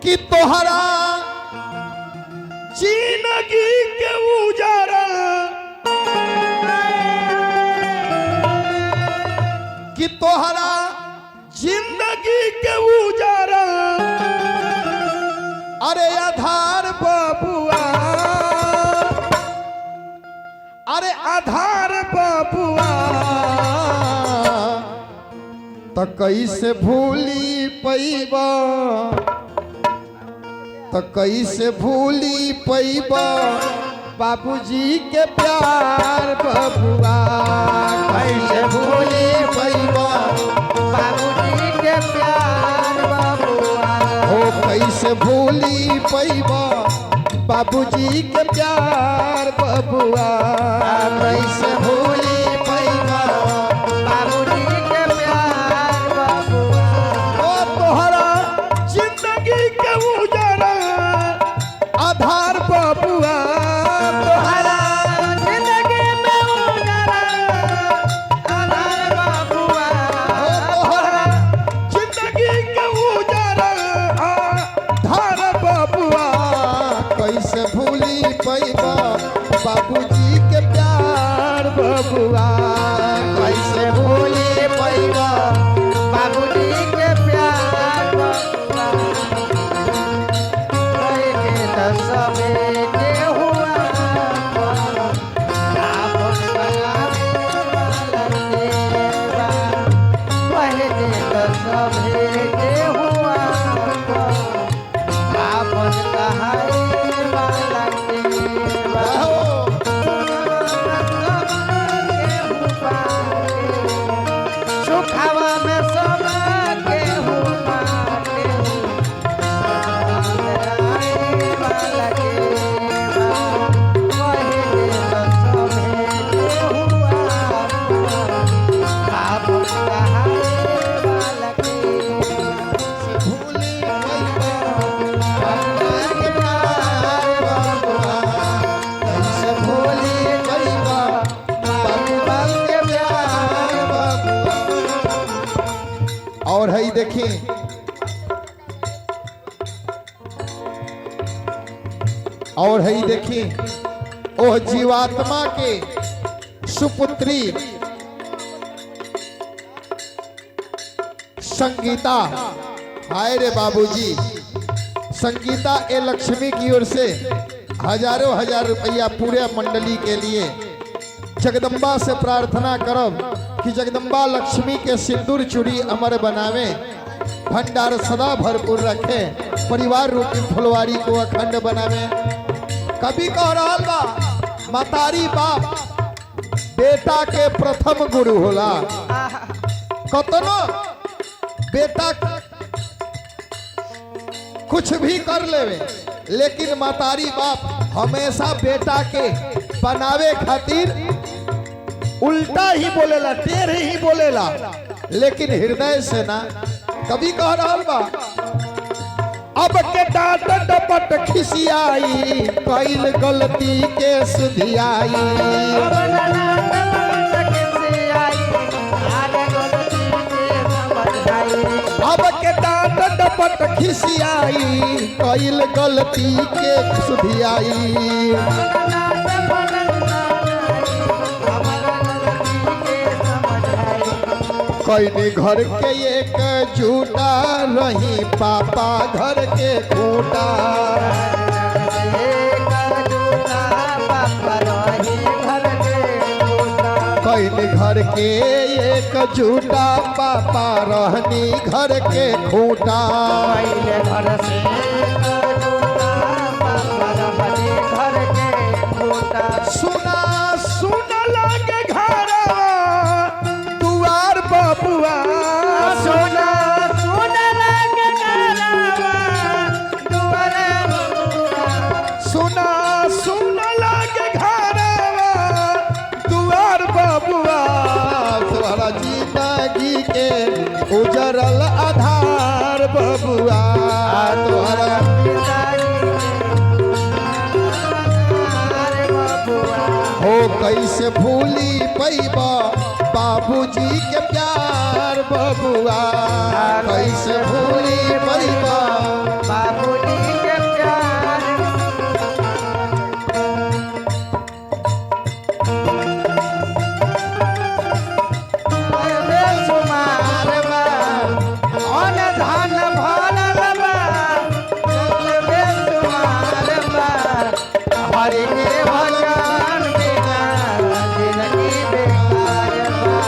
कि तोहरा जिंदगी के उजारा कि तोहरा जिंदगी के उजारा अरे आधार बबुआ अरे आधार बबुआ तो कैसे भूली पैबा तो कैसे भूली पैबा बाबूजी के प्यार बबुआ कैसे भूली पैबा बाबूजी के प्यार बबुआ हो कैसे भूली पैबा बाबूजी के प्यार बबुआ कैसे भूली पैबा बाबूजी के प्यार बबुआ ओ तोहरा जिंदगी के उजारा आधार बबुआ तोहरा जिंदगी में उजारा आधार बबुआ तोहरा जिंदगी के उजारा आधार बबुआ कैसे भूली पैबा बाबूजी के प्यार बबुआ कैसे भूली पैबा बाबूजी के प्यार बबुआ के दसवे के हुआ आप पहले दसवे के हुआ आप कहाई वाला के सुखावा में सब के हुआ भूली पैबा बाबूजी के प्यार बबुआ कैसे भूली पैबा बाबूजी के प्यार बबुआ और है देखिए और है देखिए ओह जीवात्मा के सुपुत्री संगीता हाय रे बाबूजी संगीता ए लक्ष्मी की ओर से हजारों हजार रुपया पूरे मंडली के लिए जगदम्बा से प्रार्थना करब कि जगदम्बा लक्ष्मी के सिंदूर चूड़ी अमर बनावे भंडार सदा भरपूर रखे परिवार रूपी फुलवारी को अखंड बनावे। कभी कह रहा बा मतारी बाप बेटा के प्रथम गुरु होला कतनो बेटा कुछ भी कर लेवे लेकिन मतारी बाप हमेशा बेटा के बनावे खातिर उल्टा ही बोलेला टेढ़ ही बोलेला लेकिन हृदय से ना। कभी कह रहा बा अब के डांट डपट खिसियाई कईल गलती के सुधियाई अब के डांट डपट खिसियाई कईल गलती के सुधियाई कैनी घर के एक झूठा रही पापा घर के खूटा कैनी घर के एक झूठा पापा रहनी घर के खूटा घर से सुना सुना लागे घर दुआर बबुआ सोना सोना लागे घरवा दुआरे बबुआ सुना सुना लागे घर दुआर बबुआ तोहरा जिंदगी के उजरल आधार बबुआ तोहरा हो कैसे भूली पैबा बाबूजी के प्यार बबुआ कैसे भूली पैबा बाबू हरि के भजन बिना जिंदगी बेकार बा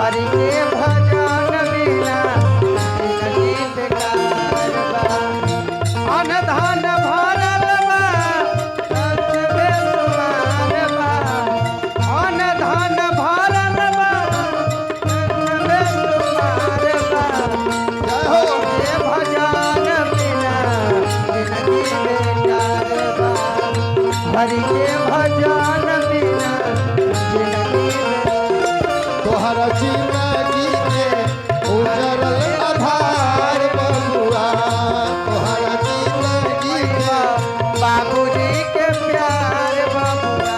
हरि के भजन बिना जिंदगी बेकार बा अन धन भरल बा अंत बेसुमार बा अन धन भरल बा अंत बेसुमार बा जय हो के भजन बिना जिंदगी बेकार बा हरि के भजन बिना जिंदगी तोहरा जिंदगी के उजरल आधार बबुआ तोहरा जिंदगी के बाबूजी के प्यार बबुआ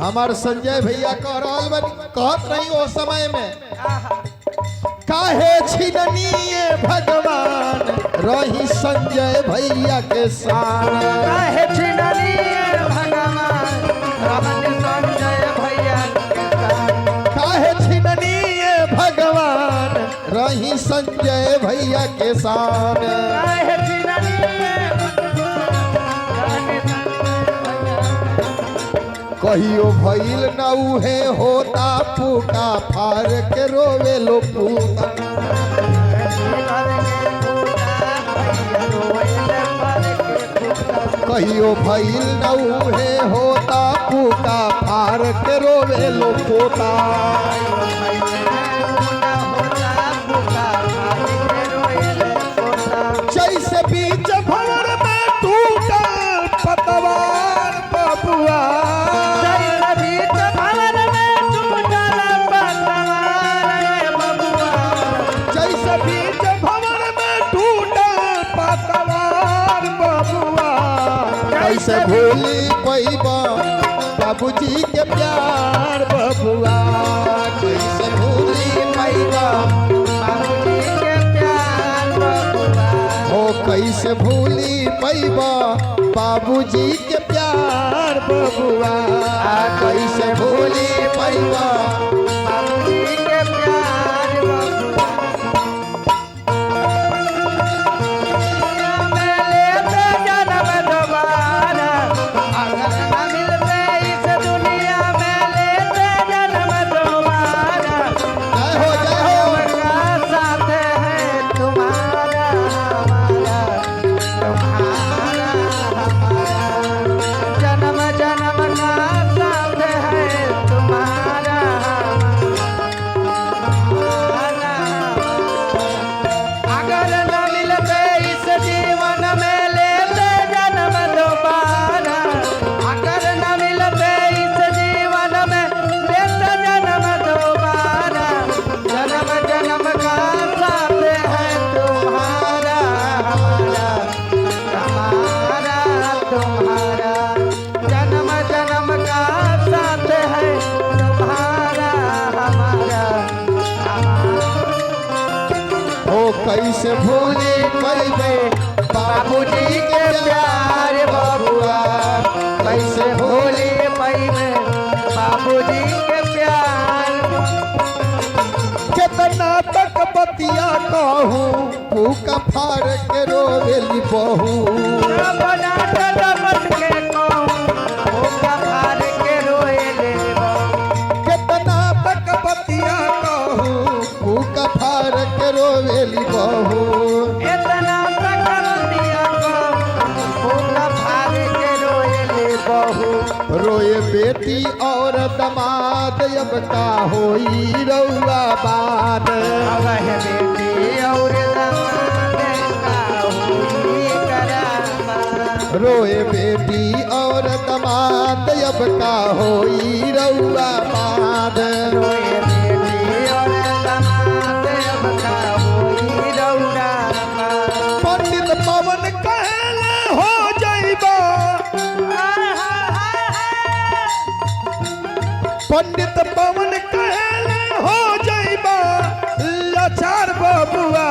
हमार संजय भैया कह रहल बनी कहत नहीं वो समय में काहे छिननिए भगवान रही संजय भैया के साथ काहे छिनलिए भगवान रमन संजय भैया के साथ काहे छिननिए भगवान रही संजय भैया के साथ काहे छिनलिए कहियो भइल न उहे होता फूका फार के रोवे लो पूता कहियो भइल न उहे होता फूका फार के रोवे लो पोता जैसे बीच भंवर में टूटल पतवार बबुआ जैसे बीच भंवर में टूटल पतवार बबुआ कैसे भूली पैबा बाबूजी के प्यार बबुआ कैसे भूली पैबा हो कैसे भूली पैबा बाबूजी के प्यार बबुआ कैसे भूली पैबा जय हो जय हो जन्म जन्म का साथ है तुम्हारा अगर न मिलते इस जीवन में लेते जन्म दोबारा अगर न मिलते इस जीवन में लेते जन्म दोबारा जन्म जन्म का साथ है तुम्हारा हमारा तुम्हारा जन्म जन्म का साथ है तुम्हारा हमारा हो कैसे भूली पैबे बाबूजी के प्यार बबुआ कैसे भूली पैबे बाबूजी के प्यार कितना तक बतिया कहूँ भूखा फार के रोवेली बहू बना रमन के कहूँ भूखा फार के रोएले कितना तक बतिया कहूँ भूखा फार के रोवेली बहू इतना तक दिया भूखा फार के रोएले बहू रोए बेटी और दमाद अब का होई रउआ बाद वह बेटी और दमाद का हुई करामा रोए बेटी और दमाद अब का होई रउआ बाद रोए बेटी और दमाद अब का हुई रौरामा पंडित पवन कहले हो जाइबा पंडित पवन कहले हो जाइबा लाचार बबुआ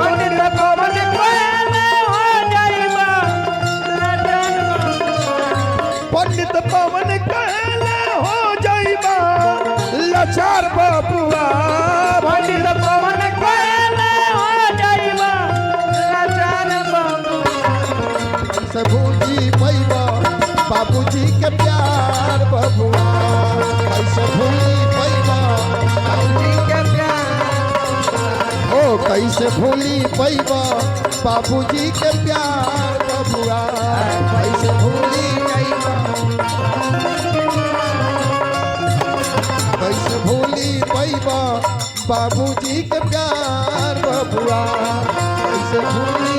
पंडित पवन कहले हो जाइबा पंडित पवन कहले हो जाइबा लाचार बबुआ पंडित पवन कहले हो जाइबा लाचार बबुआ से भूजी कैसे भूली पैबा बाबूजी के प्यार बबुआ कैसे भूली पैबा कैसे भूली पैबा बाबूजी के प्यार बबुआ कैसे भूली